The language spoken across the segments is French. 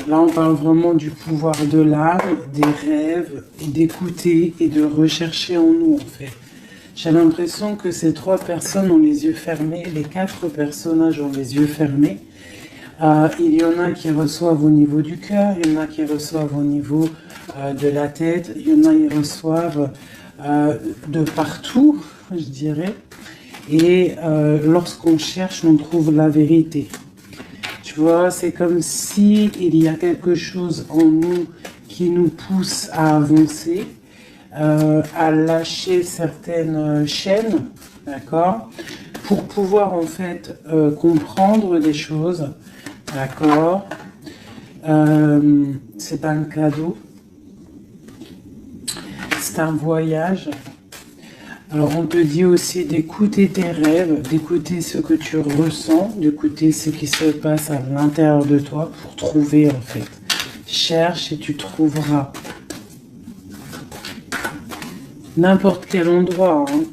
Là, on parle vraiment du pouvoir de l'âme, des rêves, d'écouter et de rechercher en nous, en fait. J'ai l'impression que ces 3 personnes ont les yeux fermés, les 4 personnages ont les yeux fermés. Il y en a qui reçoivent au niveau du cœur, il y en a qui reçoivent au niveau de la tête, il y en a qui reçoivent de partout, je dirais. Et lorsqu'on cherche, on trouve la vérité. Tu vois, c'est comme si il y a quelque chose en nous qui nous pousse à avancer, à lâcher certaines chaînes, d'accord, pour pouvoir en fait comprendre les choses, d'accord. C'est un cadeau, c'est un voyage. Alors on te dit aussi d'écouter tes rêves, d'écouter ce que tu ressens, d'écouter ce qui se passe à l'intérieur de toi pour trouver en fait. Cherche et tu trouveras. N'importe quel endroit, hein.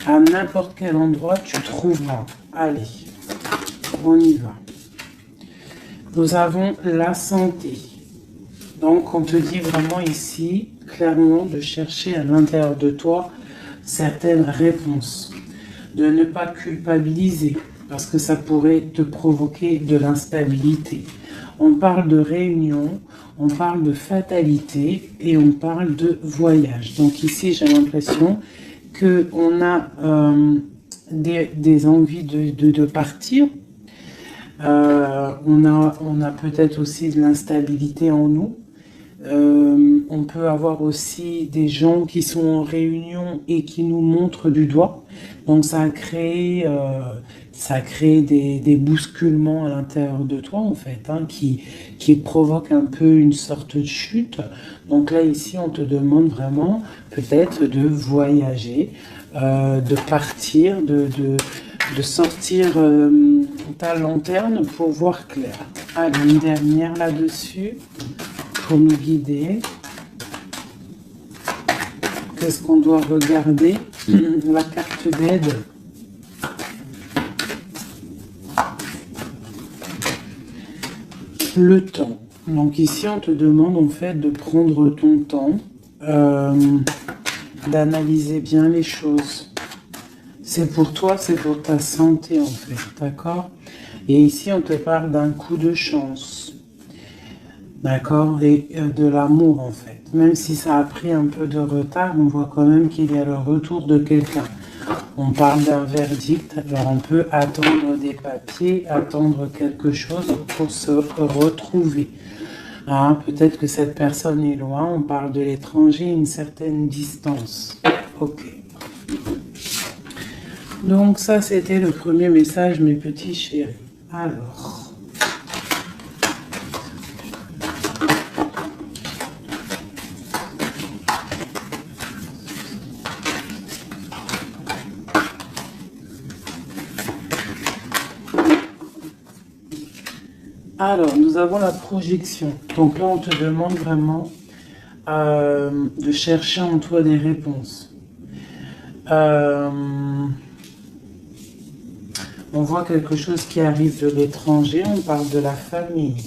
À n'importe quel endroit tu trouveras. Allez, on y va. Nous avons la santé. Donc on te dit vraiment ici, clairement, de chercher à l'intérieur de toi certaines réponses, de ne pas culpabiliser, parce que ça pourrait te provoquer de l'instabilité. On parle de réunion, on parle de fatalité et on parle de voyage. Donc ici, j'ai l'impression qu'on a des envies de partir. On a peut-être aussi de l'instabilité en nous. On peut avoir aussi des gens qui sont en réunion et qui nous montrent du doigt. Donc ça a créé des bousculements à l'intérieur de toi en fait, hein, qui provoquent un peu une sorte de chute. Donc là ici on te demande vraiment peut-être de voyager, de partir, de sortir ta lanterne pour voir clair. Allez, une dernière là-dessus. Pour nous guider. Qu'est-ce qu'on doit regarder? La carte d'aide. Le temps. Donc ici, on te demande en fait de prendre ton temps, d'analyser bien les choses. C'est pour toi, c'est pour ta santé en fait, d'accord? Et ici, on te parle d'un coup de chance. D'accord, et de l'amour en fait. Même si ça a pris un peu de retard, on voit quand même qu'il y a le retour de quelqu'un. On parle d'un verdict, alors on peut attendre des papiers, attendre quelque chose pour se retrouver. Hein, peut-être que cette personne est loin, on parle de l'étranger, une certaine distance. Ok. Donc ça, c'était le premier message, mes petits chéris. Alors... Alors, nous avons la projection. Donc là, on te demande vraiment de chercher en toi des réponses. On voit quelque chose qui arrive de l'étranger, on parle de la famille.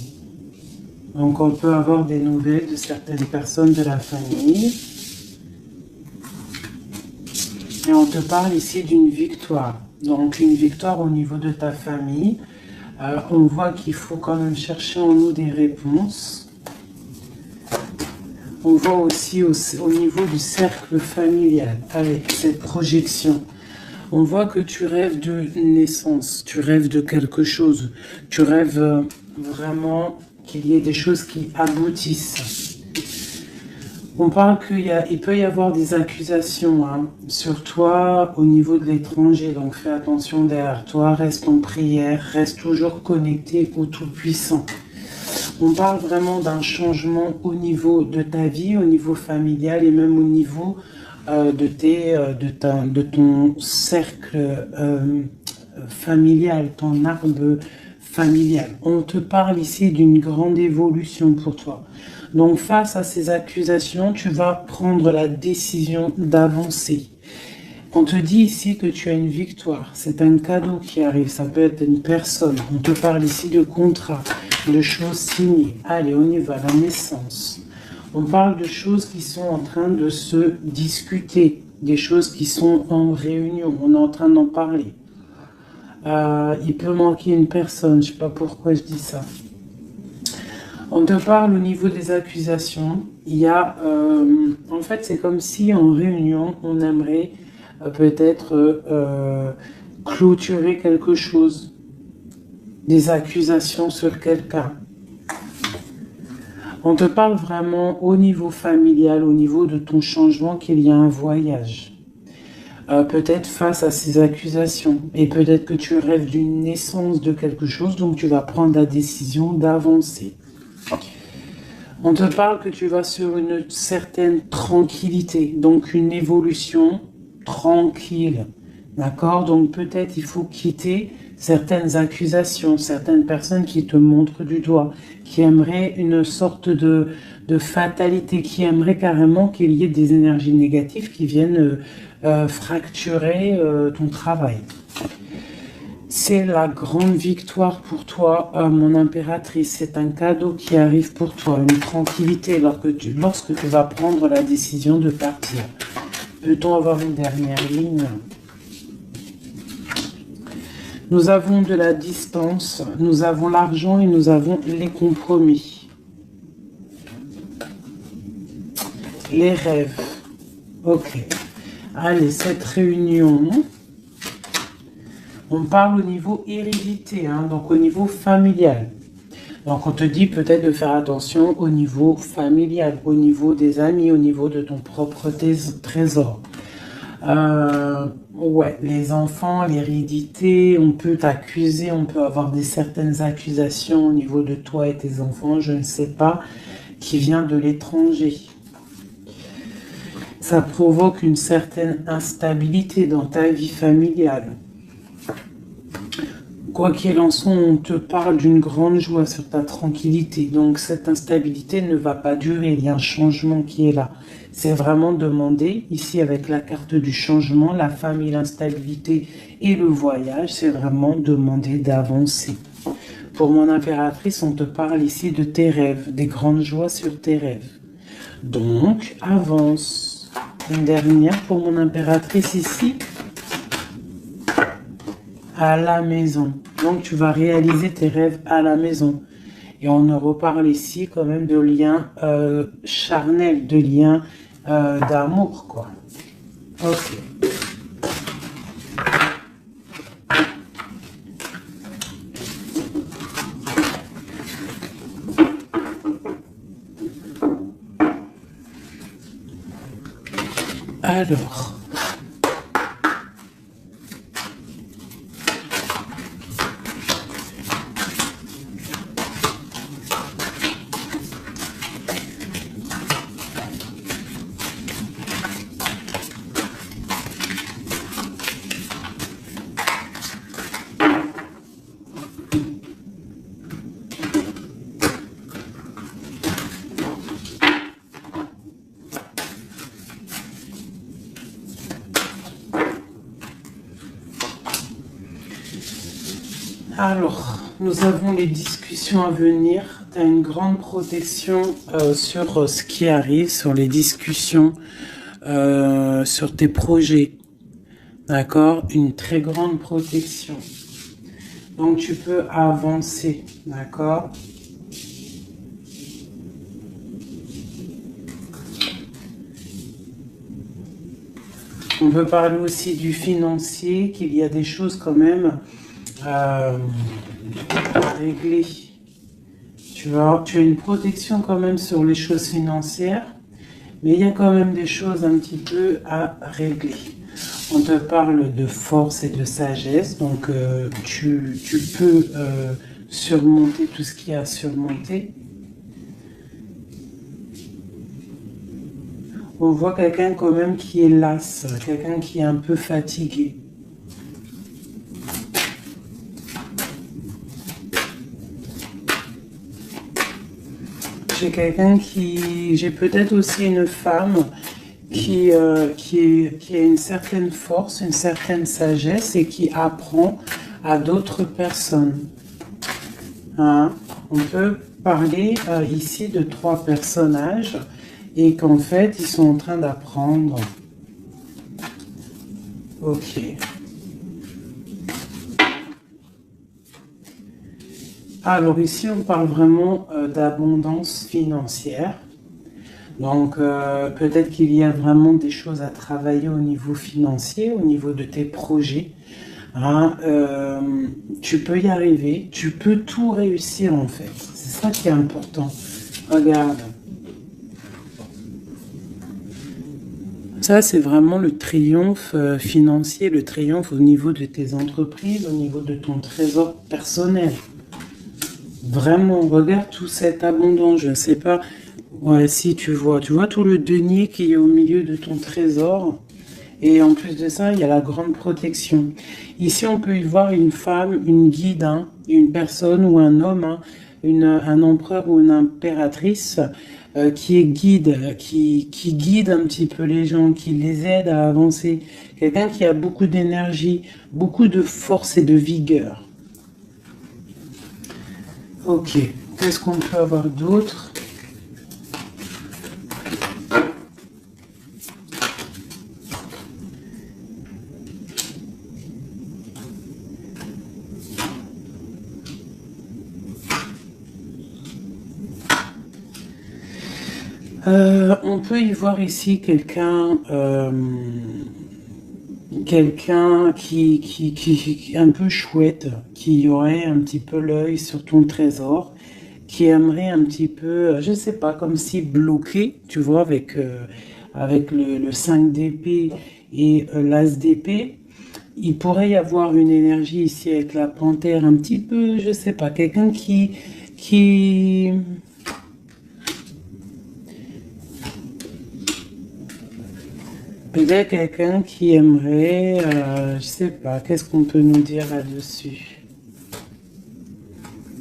Donc on peut avoir des nouvelles de certaines personnes de la famille. Et on te parle ici d'une victoire. Donc une victoire au niveau de ta famille. On voit qu'il faut quand même chercher en nous des réponses. On voit aussi au niveau du cercle familial, avec cette projection. On voit que tu rêves de naissance, tu rêves de quelque chose. Tu rêves vraiment qu'il y ait des choses qui aboutissent. On parle qu'il peut y avoir des accusations sur toi au niveau de l'étranger, donc fais attention derrière toi, reste en prière, reste toujours connecté au Tout-Puissant. On parle vraiment d'un changement au niveau de ta vie, au niveau familial et même au niveau de ton cercle familial, ton arbre familial. On te parle ici d'une grande évolution pour toi. Donc face à ces accusations, tu vas prendre la décision d'avancer. On te dit ici que tu as une victoire. C'est un cadeau qui arrive. Ça peut être une personne. On te parle ici de contrat, de choses signées. Allez, on y va, la naissance. On parle de choses qui sont en train de se discuter, des choses qui sont en réunion. On est en train d'en parler. Il peut manquer une personne. Je ne sais pas pourquoi je dis ça. On te parle au niveau des accusations. Il y a, en fait, c'est comme si en réunion, on aimerait peut-être clôturer quelque chose, des accusations sur quelqu'un. On te parle vraiment au niveau familial, au niveau de ton changement, qu'il y a un voyage. Peut-être face à ces accusations. Et peut-être que tu rêves d'une naissance de quelque chose, donc tu vas prendre la décision d'avancer. On te parle que tu vas sur une certaine tranquillité, donc une évolution tranquille. D'accord? Donc peut-être il faut quitter certaines accusations, certaines personnes qui te montrent du doigt, qui aimeraient une sorte de fatalité, qui aimeraient carrément qu'il y ait des énergies négatives qui viennent fracturer ton travail. C'est la grande victoire pour toi, mon impératrice. C'est un cadeau qui arrive pour toi, une tranquillité lorsque tu vas prendre la décision de partir. Peut-on avoir une dernière ligne? Nous avons de la distance, nous avons l'argent et nous avons les compromis. Les rêves. Ok. Allez, cette réunion, on parle au niveau hérédité, hein, donc au niveau familial. Donc on te dit peut-être de faire attention au niveau familial, au niveau des amis, au niveau de ton propre trésor. Ouais, les enfants, l'hérédité, on peut t'accuser, on peut avoir certaines accusations au niveau de toi et tes enfants, je ne sais pas, qui vient de l'étranger. Ça provoque une certaine instabilité dans ta vie familiale. Quoi qu'il en soit, on te parle d'une grande joie sur ta tranquillité. Donc cette instabilité ne va pas durer, il y a un changement qui est là. C'est vraiment demander, ici avec la carte du changement, la famille, l'instabilité et le voyage, c'est vraiment demander d'avancer. Pour mon impératrice, on te parle ici de tes rêves, des grandes joies sur tes rêves. Donc, avance. Une dernière pour mon impératrice ici. À la maison. Donc, tu vas réaliser tes rêves à la maison. Et on reparle ici quand même de liens charnels, de liens d'amour, quoi. Ok. Alors... Alors, nous avons les discussions à venir. Tu as une grande protection sur ce qui arrive, sur les discussions, sur tes projets. D'accord? Une très grande protection. Donc, tu peux avancer. D'accord? On peut parler aussi du financier, qu'il y a des choses quand même à régler. Tu as une protection quand même sur les choses financières, mais il y a quand même des choses un petit peu à régler. On te parle de force et de sagesse, donc tu peux surmonter tout ce qu'il y a à surmonter. On voit quelqu'un quand même qui est las, quelqu'un qui est un peu fatigué. J'ai peut-être aussi une femme qui a une certaine force, une certaine sagesse et qui apprend à d'autres personnes. Hein? On peut parler ici de 3 personnages et qu'en fait, ils sont en train d'apprendre. Ok. Alors ici, on parle vraiment d'abondance financière. Donc, peut-être qu'il y a vraiment des choses à travailler au niveau financier, au niveau de tes projets. Hein, tu peux y arriver, tu peux tout réussir en fait. C'est ça qui est important. Regarde. Ça, c'est vraiment le triomphe financier, le triomphe au niveau de tes entreprises, au niveau de ton trésor personnel. Vraiment, regarde tout cette abondance, je ne sais pas. Ouais, si tu vois tout le denier qui est au milieu de ton trésor. Et en plus de ça, il y a la grande protection. Ici, on peut y voir une femme, une guide, hein, une personne ou un homme, hein, un empereur ou une impératrice qui est guide, qui guide un petit peu les gens, qui les aide à avancer. Quelqu'un qui a beaucoup d'énergie, beaucoup de force et de vigueur. Ok, qu'est-ce qu'on peut avoir d'autre ? On peut y voir ici quelqu'un qui est un peu chouette, qui aurait un petit peu l'œil sur ton trésor, qui aimerait un petit peu, je sais pas, comme si bloqué, tu vois, avec le 5 d'épée et l'as d'épée. Il pourrait y avoir une énergie ici avec la panthère, un petit peu, je sais pas, quelqu'un qui peut-être quelqu'un qui aimerait, je sais pas, qu'est-ce qu'on peut nous dire là-dessus?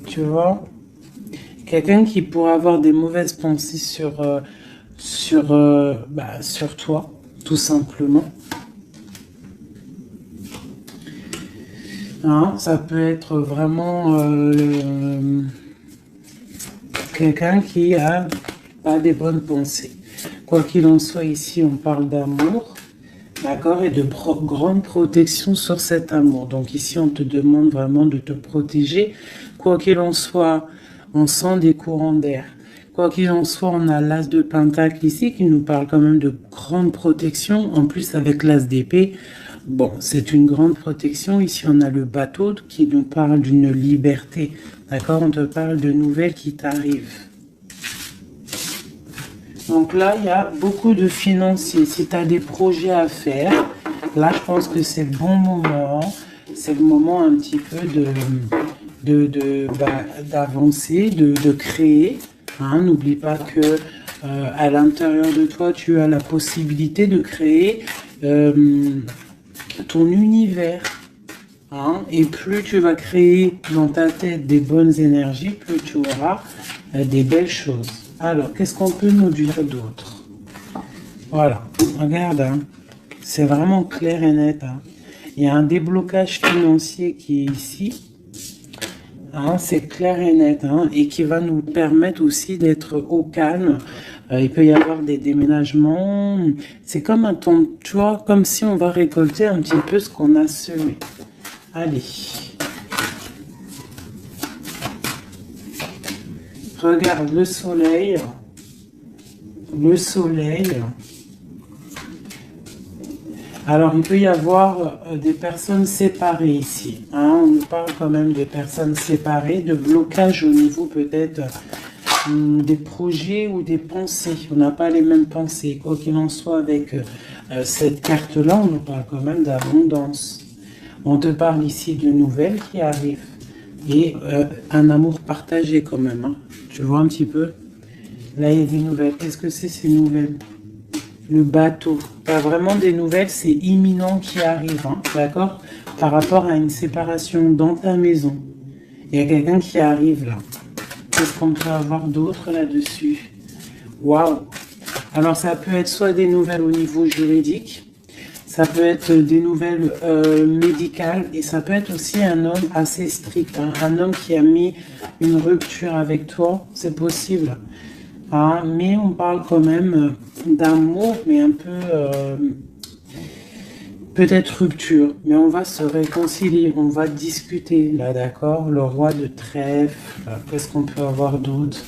Tu vois? Quelqu'un qui pourrait avoir des mauvaises pensées sur toi, tout simplement. Hein, ça peut être vraiment quelqu'un qui a pas des bonnes pensées. Quoi qu'il en soit, ici, on parle d'amour, d'accord, et de grande protection sur cet amour. Donc ici, on te demande vraiment de te protéger. Quoi qu'il en soit, on sent des courants d'air. Quoi qu'il en soit, on a l'as de pentacle ici qui nous parle quand même de grande protection. En plus, avec l'as d'épée, bon, c'est une grande protection. Ici, on a le bateau qui nous parle d'une liberté. D'accord, on te parle de nouvelles qui t'arrivent. Donc là, il y a beaucoup de financiers. Si tu as des projets à faire, là, je pense que c'est le bon moment. C'est le moment un petit peu d'avancer, de créer. Hein, n'oublie pas que à l'intérieur de toi, tu as la possibilité de créer ton univers. Hein, et plus tu vas créer dans ta tête des bonnes énergies, plus tu auras des belles choses. Alors, qu'est-ce qu'on peut nous dire d'autre? Voilà, regarde, hein, c'est vraiment clair et net. Hein. Il y a un déblocage financier qui est ici. Hein, c'est clair et net, hein, et qui va nous permettre aussi d'être au calme. Il peut y avoir des déménagements. C'est comme un temps, tu vois, comme si on va récolter un petit peu ce qu'on a semé. Allez. Regarde le soleil. Le soleil. Alors, il peut y avoir des personnes séparées ici. Hein, on nous parle quand même de personnes séparées, de blocage au niveau peut-être des projets ou des pensées. On n'a pas les mêmes pensées. Quoi qu'il en soit, avec cette carte-là, on nous parle quand même d'abondance. On te parle ici de nouvelles qui arrivent. Et un amour partagé quand même. Hein. Tu vois un petit peu? Là, il y a des nouvelles. Qu'est-ce que c'est ces nouvelles? Le bateau. Pas vraiment des nouvelles, c'est imminent qui arrive. Hein, d'accord? Par rapport à une séparation dans ta maison. Il y a quelqu'un qui arrive là. Qu'est-ce qu'on peut avoir d'autre là-dessus? Waouh! Alors, ça peut être soit des nouvelles au niveau juridique, ça peut être des nouvelles médicales, et ça peut être aussi un homme assez strict, hein, un homme qui a mis une rupture avec toi, c'est possible. Hein, mais on parle quand même d'amour, mais un peu... peut-être rupture, mais on va se réconcilier, on va discuter, là, d'accord? Le roi de trèfle, qu'est-ce qu'on peut avoir d'autre?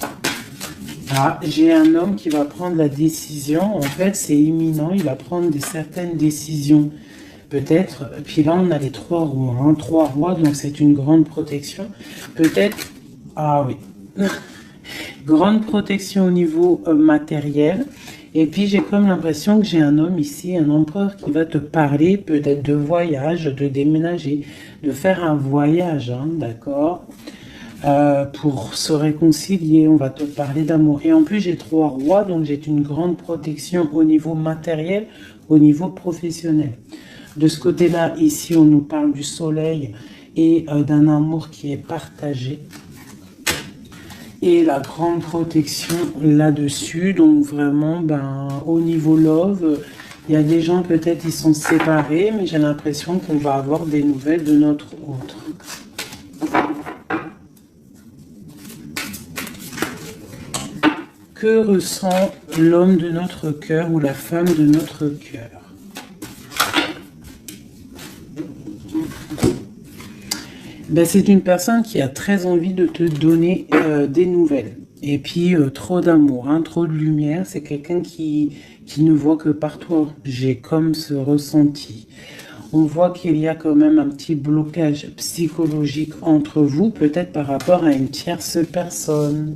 Ah, j'ai un homme qui va prendre la décision, en fait, c'est imminent, il va prendre certaines décisions, peut-être, puis là, on a les trois rois, hein, trois rois, donc c'est une grande protection, peut-être, ah oui, grande protection au niveau matériel. Et puis j'ai comme l'impression que j'ai un homme ici, un empereur qui va te parler peut-être de voyage, de déménager, de faire un voyage, hein, d'accord, pour se réconcilier, on va te parler d'amour. Et en plus j'ai trois rois, donc j'ai une grande protection au niveau matériel, au niveau professionnel. De ce côté-là, ici on nous parle du soleil et d'un amour qui est partagé. Et la grande protection là-dessus, donc vraiment, ben, au niveau love, il y a des gens peut-être ils sont séparés, mais j'ai l'impression qu'on va avoir des nouvelles de notre autre. Que ressent l'homme de notre cœur ou la femme de notre cœur? Ben, c'est une personne qui a très envie de te donner des nouvelles. Et puis, trop d'amour, hein, trop de lumière. C'est quelqu'un qui ne voit que par toi. J'ai comme ce ressenti. On voit qu'il y a quand même un petit blocage psychologique entre vous, peut-être par rapport à une tierce personne.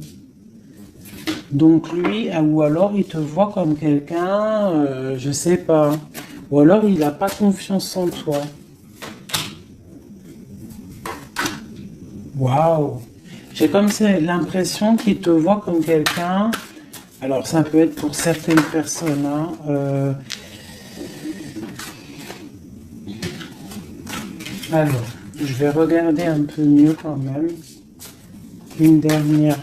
Donc lui, ou alors il te voit comme quelqu'un, je sais pas. Ou alors il n'a pas confiance en toi. Waouh! J'ai comme l'impression qu'il te voit comme quelqu'un. Alors, ça peut être pour certaines personnes. Hein, alors, je vais regarder un peu mieux quand même. Une dernière.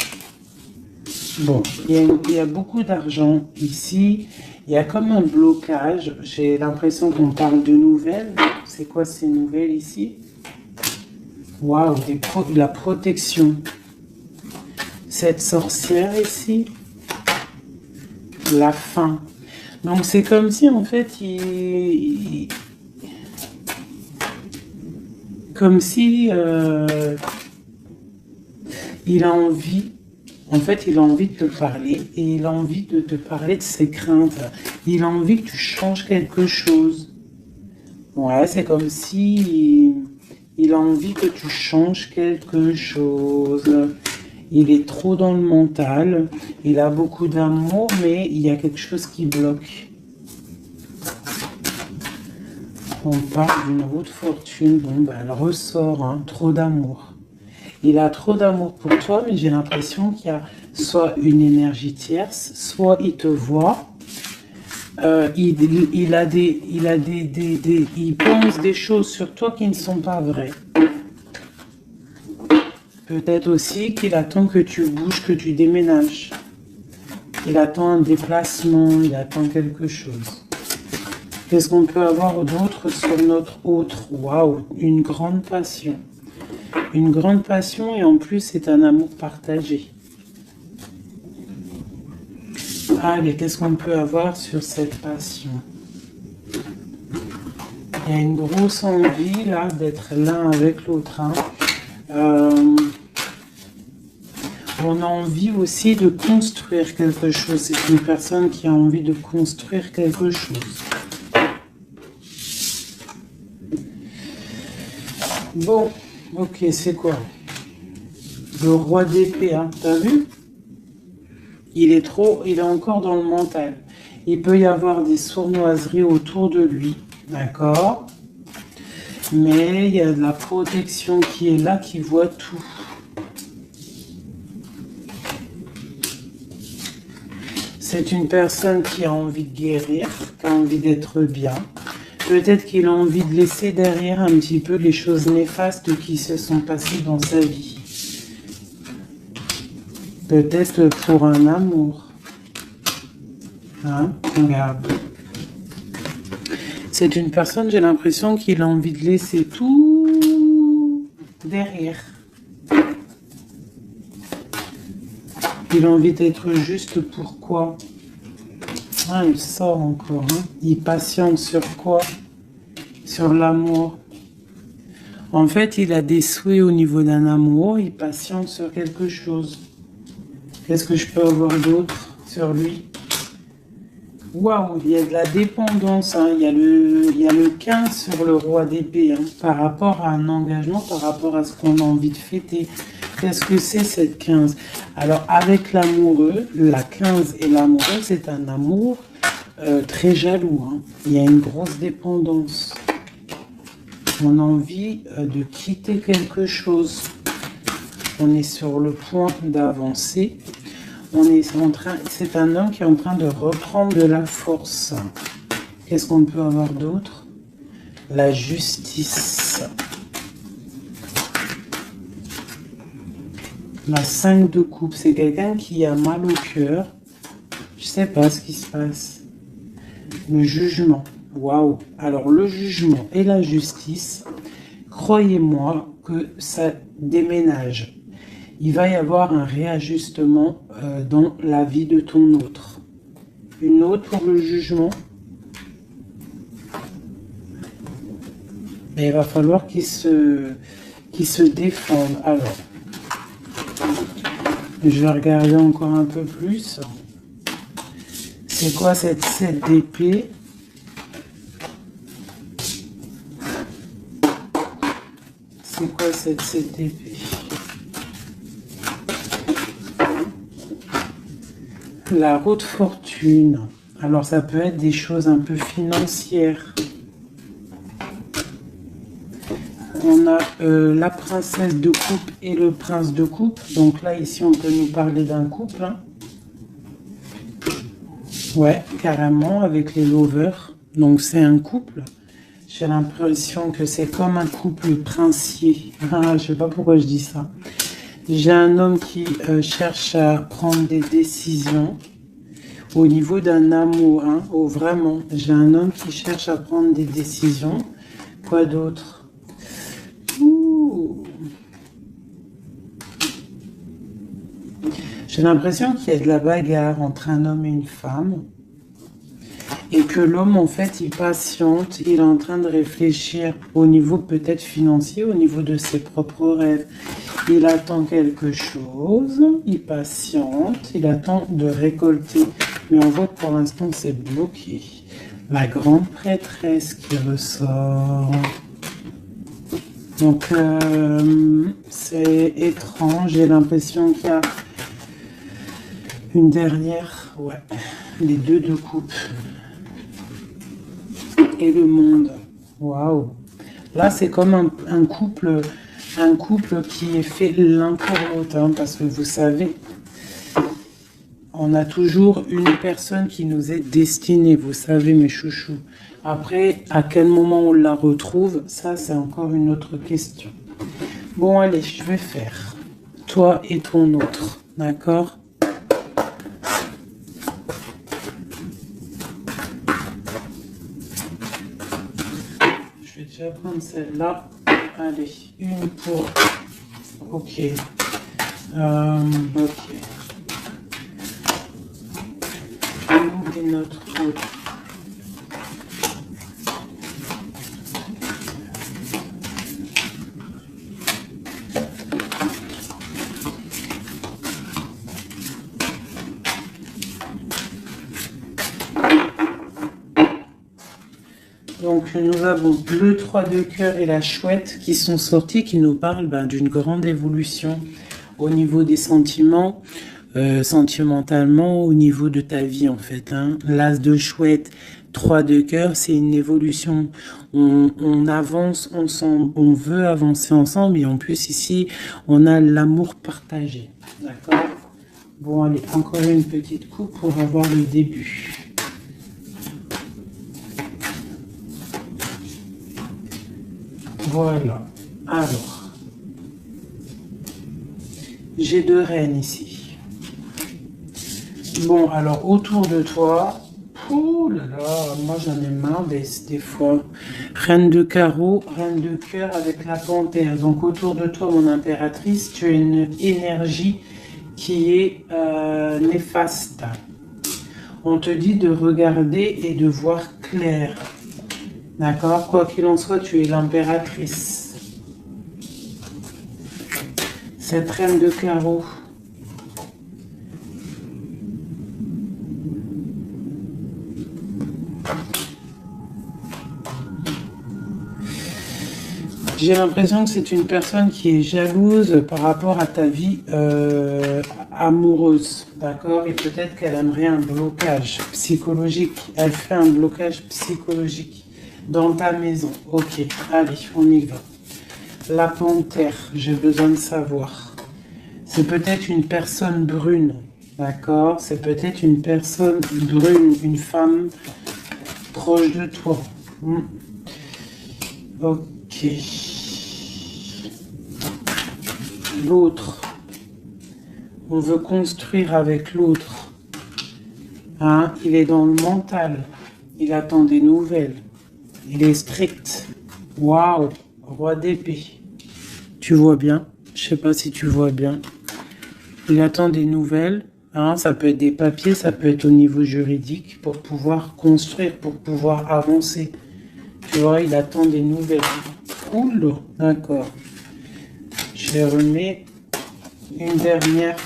Bon, il y a beaucoup d'argent ici. Il y a comme un blocage. J'ai l'impression qu'on parle de nouvelles. C'est quoi ces nouvelles ici? Waouh, la protection. Cette sorcière ici, la fin. Donc c'est comme si en fait comme si il a envie, en fait il a envie de te parler et il a envie de te parler de ses craintes. Il a envie que tu changes quelque chose. Ouais, c'est comme si il a envie que tu changes quelque chose. Il est trop dans le mental. Il a beaucoup d'amour, mais il y a quelque chose qui bloque. On parle d'une roue de fortune. Bon, ben, elle ressort, hein, trop d'amour. Il a trop d'amour pour toi, mais j'ai l'impression qu'il y a soit une énergie tierce, soit il te voit. Il pense des choses sur toi qui ne sont pas vraies. Peut-être aussi qu'il attend que tu bouges, que tu déménages. Il attend un déplacement, il attend quelque chose. Qu'est-ce qu'on peut avoir d'autre sur notre autre? Waouh, une grande passion. Une grande passion et en plus c'est un amour partagé. Allez, qu'est-ce qu'on peut avoir sur cette passion? Il y a une grosse envie là d'être l'un avec l'autre. Hein. On a envie aussi de construire quelque chose. C'est une personne qui a envie de construire quelque chose. Bon, ok, c'est quoi? Le roi d'épée, hein, t'as vu? Il est encore dans le mental. Il peut y avoir des sournoiseries autour de lui, d'accord? Mais il y a de la protection qui est là, qui voit tout. C'est une personne qui a envie de guérir, qui a envie d'être bien. Peut-être qu'il a envie de laisser derrière un petit peu les choses néfastes qui se sont passées dans sa vie. Peut-être pour un amour. Hein, regarde. C'est une personne, j'ai l'impression qu'il a envie de laisser tout derrière. Il a envie d'être juste pour quoi? Ah, il sort encore. Hein. Il patiente sur quoi? Sur l'amour. En fait, il a des souhaits au niveau d'un amour. Il patiente sur quelque chose. Qu'est-ce que je peux avoir d'autre sur lui? Waouh, il y a de la dépendance. Hein. Il y a le 15 sur le roi d'épée. Hein, par rapport à un engagement, par rapport à ce qu'on a envie de fêter. Qu'est-ce que c'est cette 15? Alors, avec l'amoureux, la 15 et l'amoureux, c'est un amour très jaloux. Hein. Il y a une grosse dépendance. On a envie de quitter quelque chose. On est sur le point d'avancer. C'est un homme qui est en train de reprendre de la force. Qu'est-ce qu'on peut avoir d'autre? La justice. La 5 de coupe, c'est quelqu'un qui a mal au cœur. Je sais pas ce qui se passe. Le jugement. Waouh. Alors le jugement et la justice, croyez-moi que ça déménage. Il va y avoir un réajustement dans la vie de ton autre. Une autre pour le jugement. Mais il va falloir qu'il se défende. Alors, je vais regarder encore un peu plus. C'est quoi cette 7 d'épée? C'est quoi cette 7 d'épée? La haute fortune. Alors ça peut être des choses un peu financières. On a la princesse de coupe et le prince de coupe. Donc là, ici, on peut nous parler d'un couple. Hein. Ouais, carrément, avec les lovers. Donc c'est un couple. J'ai l'impression que c'est comme un couple princier. Ah, je sais pas pourquoi je dis ça. J'ai un homme qui cherche à prendre des décisions au niveau d'un amour. Hein. Oh, vraiment, j'ai un homme qui cherche à prendre des décisions. Quoi d'autre? J'ai l'impression qu'il y a de la bagarre entre un homme et une femme. Et que l'homme, en fait, il patiente, il est en train de réfléchir au niveau peut-être financier, au niveau de ses propres rêves. Il attend quelque chose, il patiente, il attend de récolter. Mais on voit que pour l'instant, c'est bloqué. La grande prêtresse qui ressort. Donc, c'est étrange. J'ai l'impression qu'il y a une dernière, ouais, les deux de coupe. Et le monde. Waouh. Là, c'est comme un couple qui est fait l'un pour l'autre. Hein, parce que vous savez, on a toujours une personne qui nous est destinée. Vous savez, mes chouchous. Après, à quel moment on la retrouve, ça, c'est encore une autre question. Bon, allez, je vais faire toi et ton autre. D'accord ? Je vais prendre celle-là. Allez, une pour... Ok. Ok. Nous et notre autre. Donc nous avons le 3 de cœur et la chouette qui sont sortis, qui nous parlent d'une grande évolution au niveau des sentiments, sentimentalement, au niveau de ta vie en fait. Hein. L'as de chouette, 3 de cœur, c'est une évolution. On avance ensemble, on veut avancer ensemble et en plus ici, on a l'amour partagé. D'accord ? Bon, allez, encore une petite coupe pour avoir le début. Voilà. Alors, j'ai deux reines ici. Bon, alors, autour de toi, Oh là là, moi j'en ai marre des fois. Reine de carreau, reine de cœur avec la panthère. Donc autour de toi, mon impératrice, tu as une énergie qui est néfaste. On te dit de regarder et de voir clair. D'accord? Quoi qu'il en soit, tu es l'impératrice. Cette reine de carreau. J'ai l'impression que c'est une personne qui est jalouse par rapport à ta vie amoureuse, d'accord? Et peut-être qu'elle aimerait un blocage psychologique. Elle fait un blocage psychologique dans ta maison. Ok, allez, on y va. La panthère, j'ai besoin de savoir. C'est peut-être une personne brune, d'accord? C'est peut-être une personne brune, une femme proche de toi. Ok. L'autre. On veut construire avec l'autre. Hein? Il est dans le mental. Il attend des nouvelles. Il est strict. Waouh! Roi d'épée. Tu vois bien? Je sais pas si tu vois bien. Il attend des nouvelles. Hein? Ça peut être des papiers, ça peut être au niveau juridique pour pouvoir construire, pour pouvoir avancer. Tu vois, il attend des nouvelles. Cool, d'accord. Je remets une dernière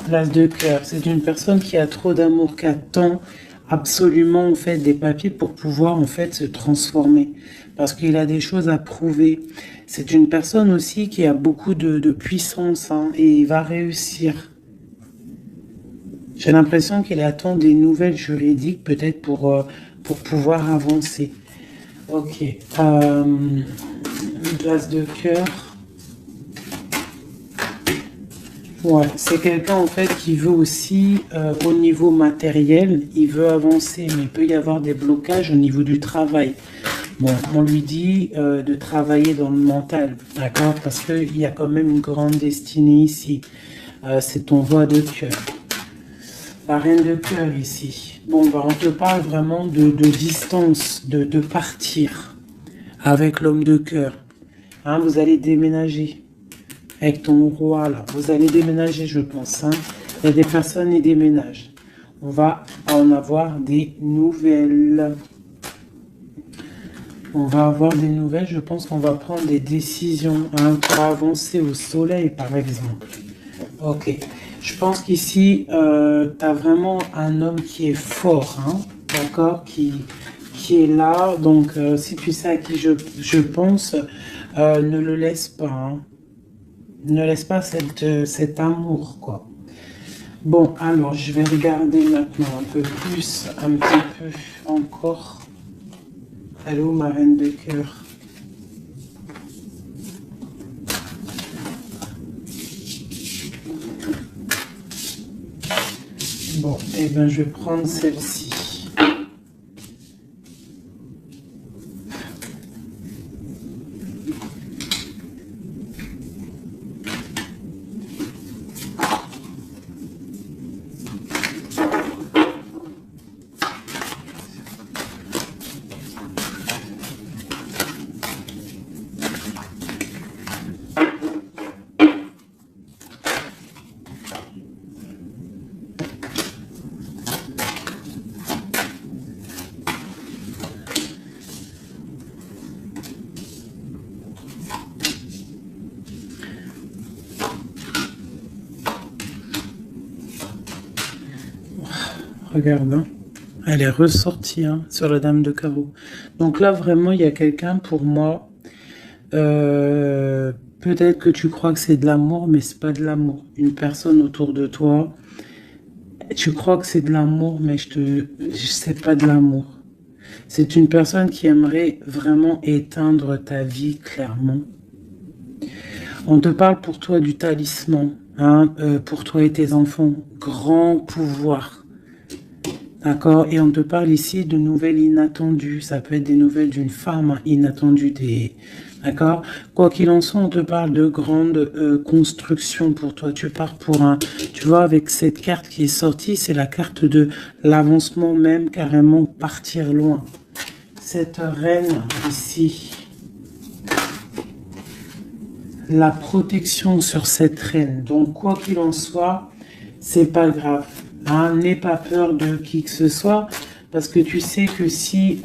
place de cœur. C'est une personne qui a trop d'amour, qui attend absolument en fait des papiers pour pouvoir en fait se transformer. Parce qu'il a des choses à prouver. C'est une personne aussi qui a beaucoup de puissance hein, et il va réussir. J'ai l'impression qu'il attend des nouvelles juridiques peut-être pour pouvoir avancer. Ok. Une place de cœur. Ouais, c'est quelqu'un en fait qui veut aussi, au niveau matériel, il veut avancer, mais il peut y avoir des blocages au niveau du travail. Bon, on lui dit de travailler dans le mental, d'accord? Parce qu'il y a quand même une grande destinée ici. C'est ton roi de cœur. La reine de cœur ici. Bon, bah, on te parle vraiment de distance, de partir avec l'homme de cœur. Hein, vous allez déménager. Avec ton roi là, vous allez déménager je pense. Hein. Il y a des personnes qui déménagent. On va en avoir des nouvelles. On va avoir des nouvelles, je pense qu'on va prendre des décisions hein, pour avancer au soleil par exemple. Ok, je pense qu'ici, tu as vraiment un homme qui est fort, hein, d'accord, qui est là. Donc si tu sais à qui je pense, ne le laisse pas. Hein. Ne laisse pas cet amour, quoi. Bon, alors, je vais regarder maintenant un peu plus, un petit peu encore. Allô, ma reine de cœur. Bon, eh bien, je vais prendre celle-ci. Regarde, hein. Elle est ressortie hein, sur la dame de carreau. Donc là, vraiment, il y a quelqu'un pour moi. Peut-être que tu crois que c'est de l'amour, mais c'est pas de l'amour. Une personne autour de toi, tu crois que c'est de l'amour, mais c'est pas de l'amour. C'est une personne qui aimerait vraiment éteindre ta vie, clairement. On te parle pour toi du talisman, hein, pour toi et tes enfants. Grand pouvoir. D'accord? Et on te parle ici de nouvelles inattendues. Ça peut être des nouvelles d'une femme inattendue, D'accord? Quoi qu'il en soit, on te parle de grande construction pour toi. Tu pars pour un... Tu vois, avec cette carte qui est sortie, c'est la carte de l'avancement même, carrément partir loin. Cette reine ici, la protection sur cette reine. Donc, quoi qu'il en soit, c'est pas grave. Hein, n'aie pas peur de qui que ce soit, parce que tu sais que si,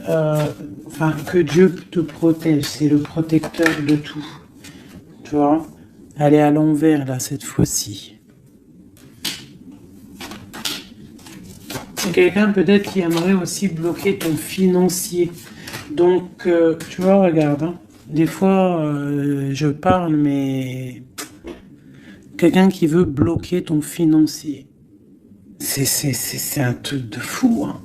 enfin, que Dieu te protège, c'est le protecteur de tout. Tu vois, elle est à l'envers là cette fois-ci. C'est quelqu'un peut-être qui aimerait aussi bloquer ton financier. Donc, tu vois, regarde, hein, des fois, je parle, mais quelqu'un qui veut bloquer ton financier. C'est un truc de fou, hein.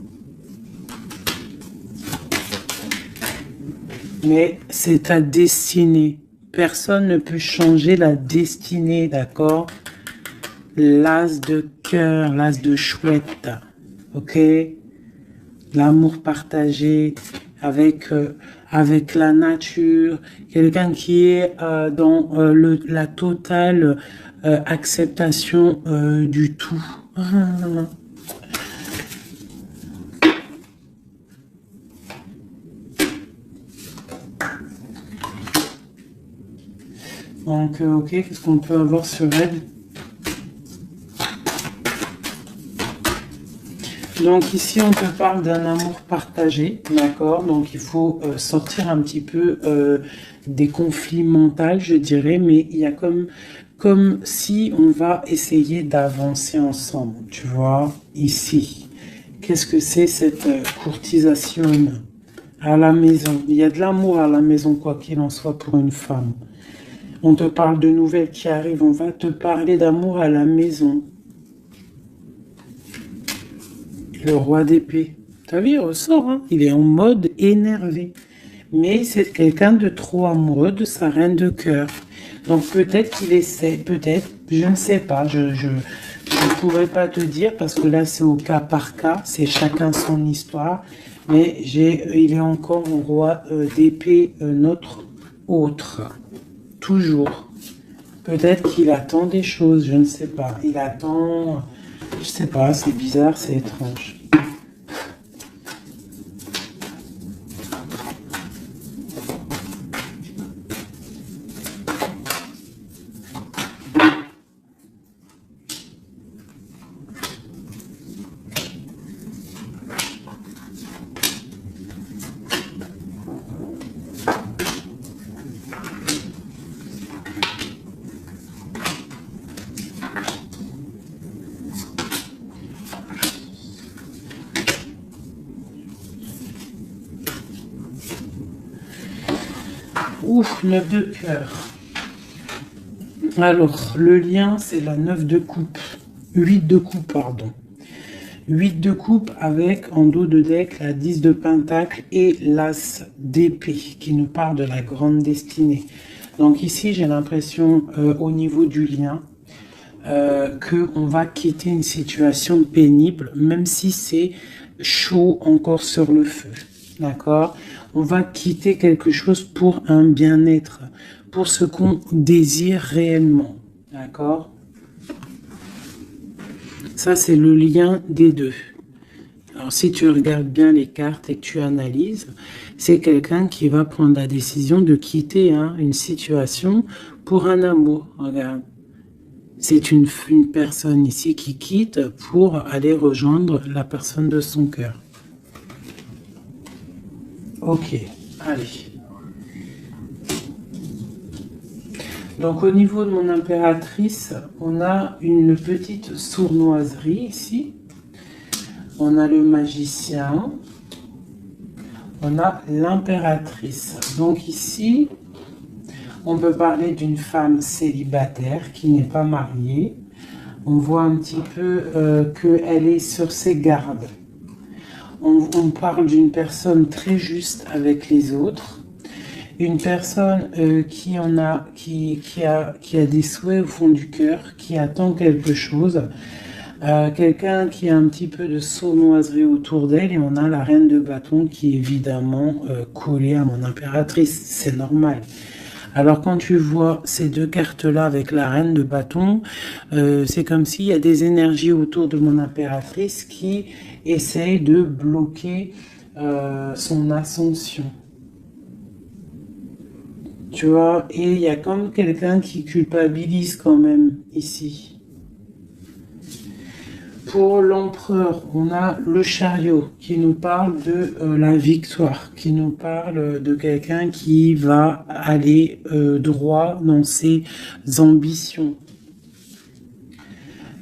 Mais c'est ta destinée. Personne ne peut changer la destinée, d'accord? L'as de cœur, l'as de chouette, ok? L'amour partagé avec, avec la nature, quelqu'un qui est dans la totale acceptation du tout. Donc, ok, qu'est-ce qu'on peut avoir sur elle? Donc ici, on te parle d'un amour partagé, d'accord? Donc il faut sortir un petit peu des conflits mentaux, je dirais, mais il y a comme si on va essayer d'avancer ensemble, tu vois, ici. Qu'est-ce que c'est cette courtisation à la maison? Il y a de l'amour à la maison, quoi qu'il en soit, pour une femme. On te parle de nouvelles qui arrivent, on va te parler d'amour à la maison. Le roi d'épée. T'as vu, il ressort, hein? Il est en mode énervé. Mais c'est quelqu'un de trop amoureux de sa reine de cœur. Donc peut-être qu'il essaie, peut-être, je ne sais pas, je ne pourrais pas te dire parce que là c'est au cas par cas, c'est chacun son histoire. Mais il est encore en roi d'épée, notre autre. Toujours. Peut-être qu'il attend des choses, je ne sais pas. Il attend, je sais pas, c'est bizarre, c'est étrange. Ouf, 9 de cœur. Alors, le lien, c'est la 9 de coupe. 8 de coupe, pardon. 8 de coupe avec, en dos de deck, la 10 de pentacle et l'as d'épée, qui nous parle de la grande destinée. Donc ici, j'ai l'impression, au niveau du lien, qu'on va quitter une situation pénible, même si c'est chaud encore sur le feu. D'accord? On va quitter quelque chose pour un bien-être, pour ce qu'on désire réellement. D'accord? Ça, c'est le lien des deux. Alors, si tu regardes bien les cartes et que tu analyses, c'est quelqu'un qui va prendre la décision de quitter une situation pour un amour. Regarde. C'est une personne ici qui quitte pour aller rejoindre la personne de son cœur. Ok, allez. Donc au niveau de mon impératrice, on a une petite sournoiserie ici. On a le magicien. On a l'impératrice. Donc ici, on peut parler d'une femme célibataire qui n'est pas mariée. On voit un petit peu qu'elle est sur ses gardes. On parle d'une personne très juste avec les autres. Une personne qui a des souhaits au fond du cœur, qui attend quelque chose. Quelqu'un qui a un petit peu de sournoiserie autour d'elle. Et on a la reine de bâton qui est évidemment collée à mon impératrice. C'est normal. Alors quand tu vois ces deux cartes-là avec la reine de bâton, c'est comme s'il y a des énergies autour de mon impératrice qui essayent de bloquer son ascension. Tu vois, et il y a comme quelqu'un qui culpabilise quand même ici. Pour l'empereur, on a le chariot qui nous parle de la victoire, qui nous parle de quelqu'un qui va aller droit dans ses ambitions.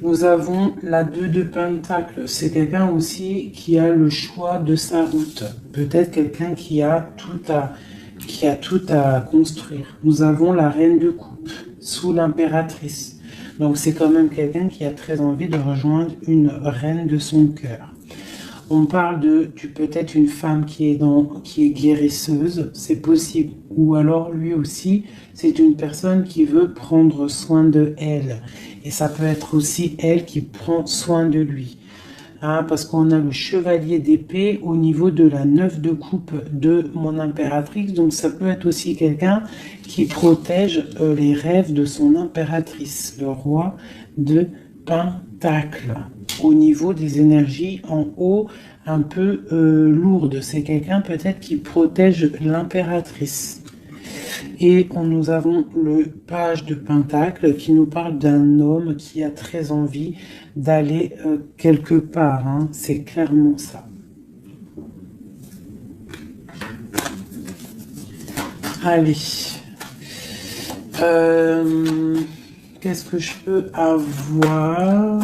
Nous avons la 2 de Pentacle. C'est quelqu'un aussi qui a le choix de sa route. Peut-être quelqu'un qui a tout à construire. Nous avons la Reine de Coupe sous l'impératrice. Donc c'est quand même quelqu'un qui a très envie de rejoindre une reine de son cœur. On parle de peut-être une femme qui est guérisseuse, c'est possible. Ou alors lui aussi, c'est une personne qui veut prendre soin de elle. Et ça peut être aussi elle qui prend soin de lui. Hein, parce qu'on a le chevalier d'épée au niveau de la 9 de coupe de mon impératrice. Donc ça peut être aussi quelqu'un qui protège les rêves de son impératrice, le roi de Pentacle. Au niveau des énergies en haut, un peu lourdes. C'est quelqu'un peut-être qui protège l'impératrice. Et nous avons le page de Pentacle qui nous parle d'un homme qui a très envie d'aller quelque part. Hein. C'est clairement ça. Allez. Qu'est-ce que je peux avoir?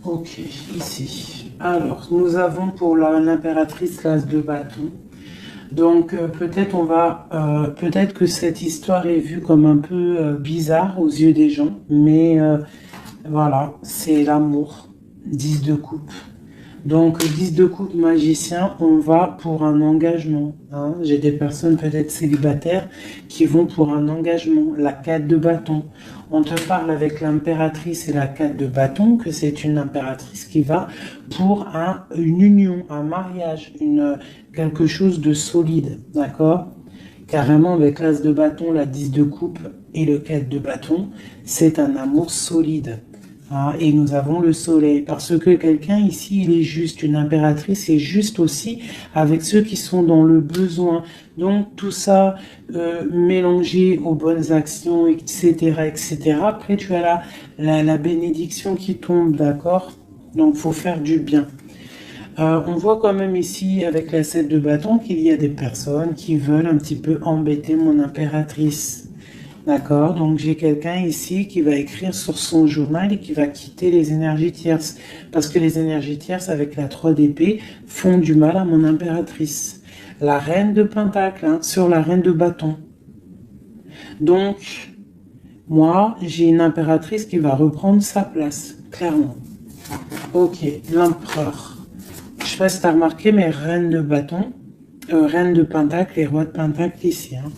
Ok, ici. Alors, nous avons pour l'impératrice l'as de bâton. Donc, peut-être que cette histoire est vue comme un peu bizarre aux yeux des gens, mais voilà, c'est l'amour. 10 de coupe. Donc, 10 de coupe magicien, on va pour un engagement. Hein. J'ai des personnes peut-être célibataires qui vont pour un engagement. La 4 de bâton. On te parle avec l'impératrice et la 4 de bâton que c'est une impératrice qui va pour une union, un mariage, quelque chose de solide. D'accord? Carrément, avec l'as de bâton, la 10 de coupe et le 4 de bâton, c'est un amour solide. Ah, et nous avons le soleil, parce que quelqu'un ici, il est juste, une impératrice est juste aussi avec ceux qui sont dans le besoin. Donc tout ça mélangé aux bonnes actions, etc., etc. Après, tu as la bénédiction qui tombe, d'accord? Donc faut faire du bien. On voit quand même ici, avec la 7 de bâton, qu'il y a des personnes qui veulent un petit peu embêter mon impératrice. D'accord, donc j'ai quelqu'un ici qui va écrire sur son journal et qui va quitter les énergies tierces. Parce que les énergies tierces, avec la 3 d'épée, font du mal à mon impératrice. La reine de pentacle, hein, sur la reine de bâton. Donc, moi, j'ai une impératrice qui va reprendre sa place, clairement. Ok, l'empereur. Je sais pas si tu as remarqué, mais reine de bâton, reine de pentacle et roi de pentacle ici, hein.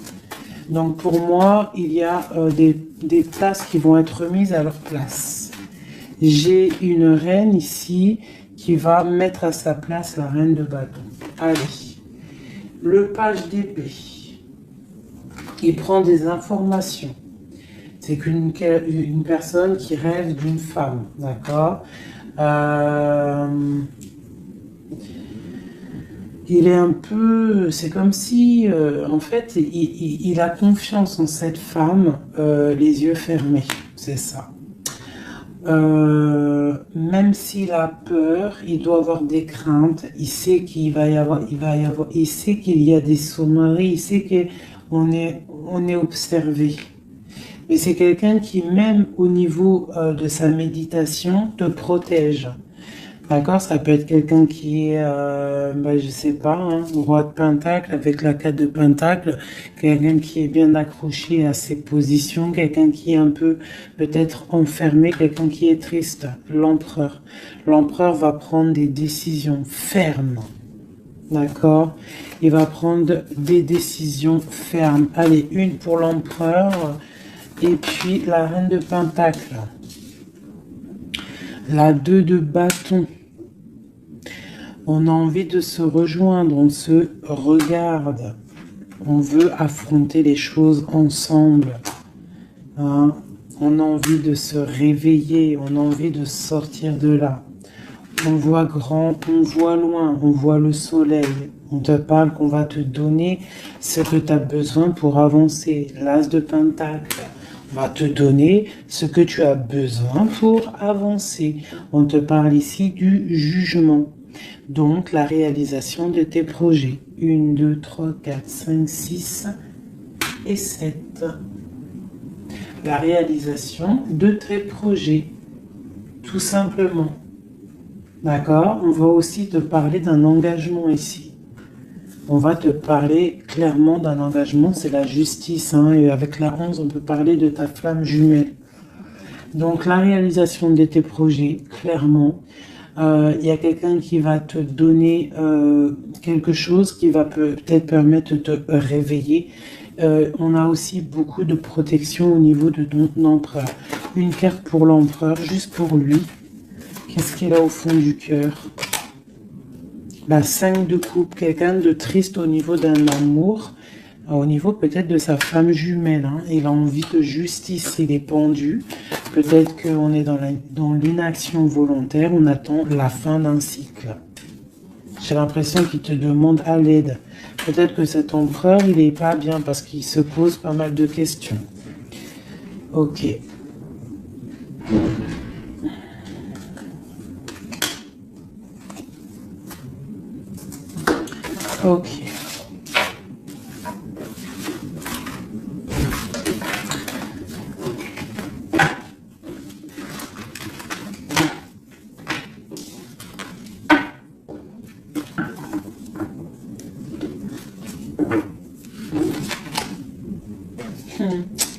Donc pour moi, il y a des places qui vont être remises à leur place. J'ai une reine ici qui va mettre à sa place la reine de bâton. Allez, le page d'épée, il prend des informations. C'est une personne qui rêve d'une femme, d'accord? Il est un peu, c'est comme si, en fait, il a confiance en cette femme, les yeux fermés, c'est ça. Même s'il a peur, il doit avoir des craintes. Il sait qu'il il sait qu'il y a des sonneries, il sait qu'on est observé. Mais c'est quelqu'un qui, même au niveau de sa méditation, te protège. D'accord, ça peut être quelqu'un qui est, je sais pas, hein, roi de pentacle avec la 4 de pentacle, quelqu'un qui est bien accroché à ses positions, quelqu'un qui est un peu peut-être enfermé, quelqu'un qui est triste, l'empereur. L'empereur va prendre des décisions fermes, d'accord? Il va prendre des décisions fermes. Allez, une pour l'empereur, et puis la reine de pentacle. La 2 de bâton. On a envie de se rejoindre, on se regarde. On veut affronter les choses ensemble. Hein? On a envie de se réveiller, on a envie de sortir de là. On voit grand, on voit loin, on voit le soleil. On te parle qu'on va te donner ce que tu as besoin pour avancer. L'as de Pentacle va te donner ce que tu as besoin pour avancer. On te parle ici du jugement. Donc, la réalisation de tes projets. 1, 2, 3, 4, 5, 6 et 7. La réalisation de tes projets. Tout simplement. D'accord? On va aussi te parler d'un engagement ici. On va te parler clairement d'un engagement, c'est la justice. Hein, et avec la 11, on peut parler de ta flamme jumelle. Donc, la réalisation de tes projets, clairement. Il y a quelqu'un qui va te donner quelque chose qui va peut-être permettre de te réveiller. On a aussi beaucoup de protection au niveau de ton empereur. Une carte pour l'empereur, juste pour lui. Qu'est-ce qu'il a au fond du cœur? La 5 de coupe, quelqu'un de triste au niveau d'un amour, au niveau peut-être de sa femme jumelle. Hein. Il a envie de justice, il est pendu. Peut-être qu'on est dans l'inaction volontaire, on attend la fin d'un cycle. J'ai l'impression qu'il te demande à l'aide. Peut-être que cet empereur, il n'est pas bien parce qu'il se pose pas mal de questions. Ok. Ok.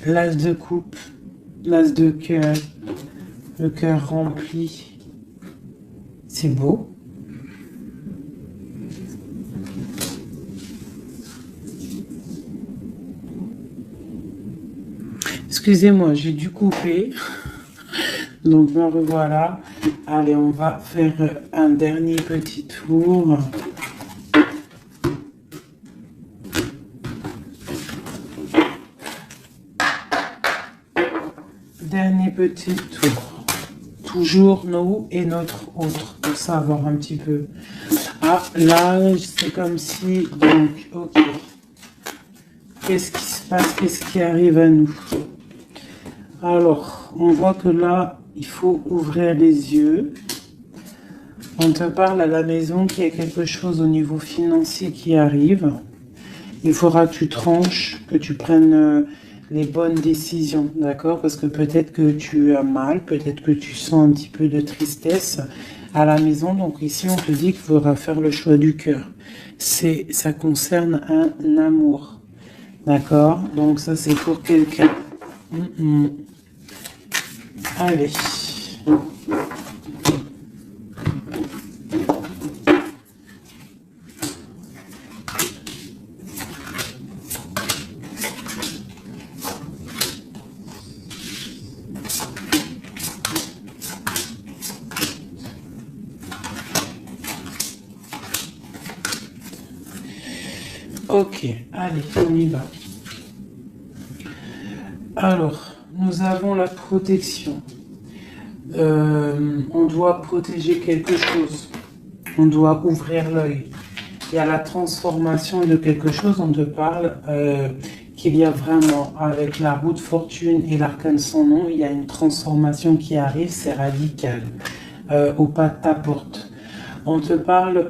L'as de coupe, l'as de cœur, le cœur rempli. C'est beau. Excusez-moi, j'ai dû couper. Donc me revoilà. Allez, on va faire un dernier petit tour. Dernier petit tour. Toujours nous et notre autre. Pour savoir un petit peu. Ah, là, c'est comme si... Donc, ok. Qu'est-ce qui se passe? Qu'est-ce qui arrive à nous? Alors, on voit que là, il faut ouvrir les yeux. On te parle à la maison qu'il y a quelque chose au niveau financier qui arrive. Il faudra que tu tranches, que tu prennes les bonnes décisions, d'accord? Parce que peut-être que tu as mal, peut-être que tu sens un petit peu de tristesse à la maison. Donc ici, on te dit qu'il faudra faire le choix du cœur. Ça concerne un amour, d'accord? Donc ça, c'est pour quelqu'un. Allez. Ok, allez, on y va. Alors, nous avons la protection. On doit protéger quelque chose. On doit ouvrir l'œil. Il y a la transformation de quelque chose. On te parle qu'il y a vraiment, avec la roue de fortune et l'arcane sans nom, il y a une transformation qui arrive, c'est radical. Au pas de ta porte. On te parle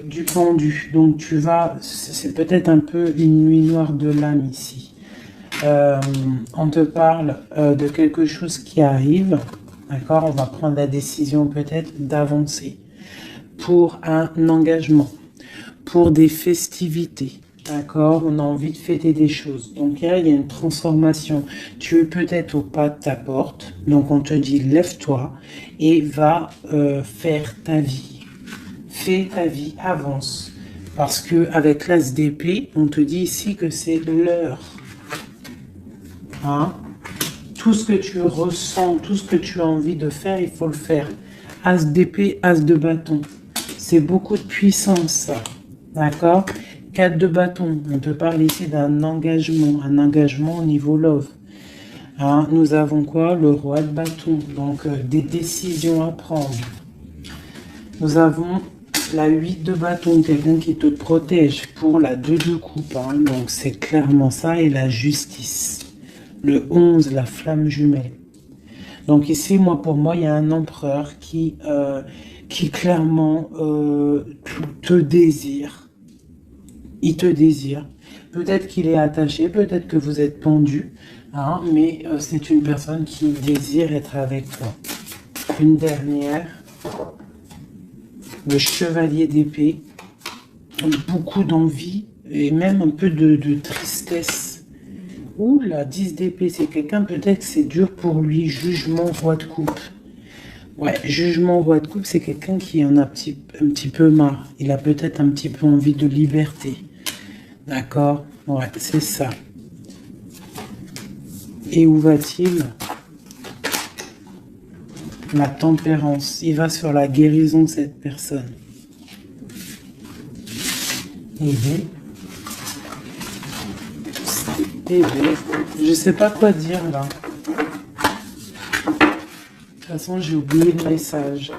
du pendu. Donc tu vas, c'est peut-être un peu une nuit noire de l'âme ici. On te parle de quelque chose qui arrive. D'accord, on va prendre la décision peut-être d'avancer pour un engagement, pour des festivités. D'accord, on a envie de fêter des choses. Donc là, il y a une transformation. Tu es peut-être au pas de ta porte. Donc on te dit, lève-toi et va faire ta vie. Fais ta vie, avance. Parce que avec l'as d'épée, on te dit ici que c'est l'heure. Hein? Tout ce que tu ressens, tout ce que tu as envie de faire, il faut le faire. As d'épée, as de bâton. C'est beaucoup de puissance, ça. D'accord? 4 de bâton. On te parle ici d'un engagement. Un engagement au niveau love. Hein, nous avons quoi? Le roi de bâton. Donc, des décisions à prendre. Nous avons la 8 de bâton, quelqu'un qui te protège pour la 2 de coupe. Hein, donc, c'est clairement ça. Et la justice. Le 11, la flamme jumelle. Donc ici, pour moi, il y a un empereur qui clairement te désire. Il te désire. Peut-être qu'il est attaché, peut-être que vous êtes pendu, hein, mais c'est une personne qui désire être avec toi. Une dernière. Le chevalier d'épée. Beaucoup d'envie et même un peu de tristesse. Ouh, la 10 d'épée, c'est quelqu'un, peut-être que c'est dur pour lui. Jugement, roi de coupe. Ouais, jugement, roi de coupe, c'est quelqu'un qui en a un petit peu marre. Il a peut-être un petit peu envie de liberté. D'accord? Ouais, c'est ça. Et où va-t-il? La tempérance. Il va sur la guérison de cette personne. Aider. Aider. Je sais pas quoi dire là. De toute façon, j'ai oublié le message.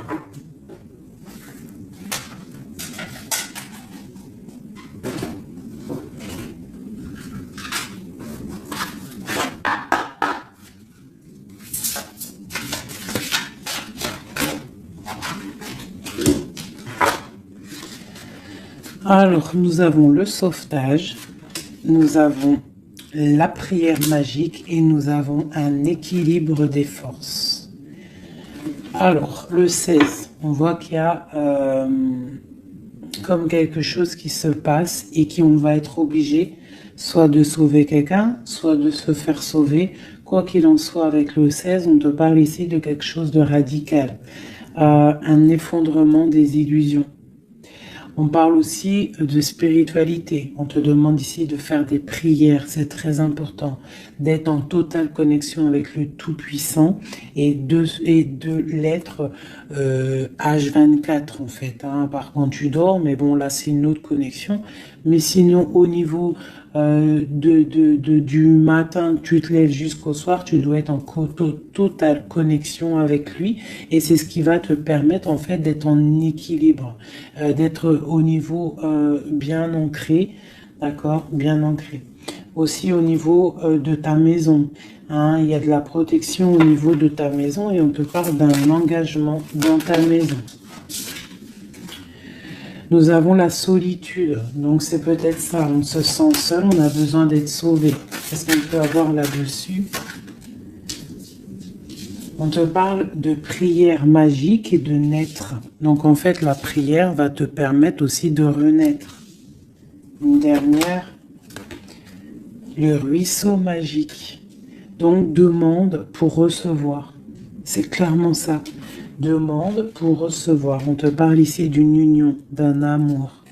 Alors, nous avons le sauvetage, nous avons la prière magique et nous avons un équilibre des forces. Alors, le 16, on voit qu'il y a comme quelque chose qui se passe et qu'on va être obligé soit de sauver quelqu'un, soit de se faire sauver. Quoi qu'il en soit, avec le 16, on te parle ici de quelque chose de radical, un effondrement des illusions. On parle aussi de spiritualité. On te demande ici de faire des prières, c'est très important, d'être en totale connexion avec le Tout-Puissant et de l'être H24 en fait. Hein. Par contre, tu dors, mais bon, là, c'est une autre connexion. Mais sinon, au niveau du matin, tu te lèves jusqu'au soir, tu dois être en totale connexion avec lui. Et c'est ce qui va te permettre en fait d'être en équilibre, d'être au niveau bien ancré, d'accord, bien ancré. Aussi au niveau de ta maison, hein, il y a de la protection au niveau de ta maison et on te parle d'un engagement dans ta maison. Nous avons la solitude, donc c'est peut-être ça, on se sent seul, on a besoin d'être sauvé. Qu'est-ce qu'on peut avoir là-dessus? On te parle de prière magique et de naître. Donc en fait, la prière va te permettre aussi de renaître. Une dernière, le ruisseau magique. Donc demande pour recevoir. C'est clairement ça. Demande pour recevoir. On te parle ici d'une union, d'un amour.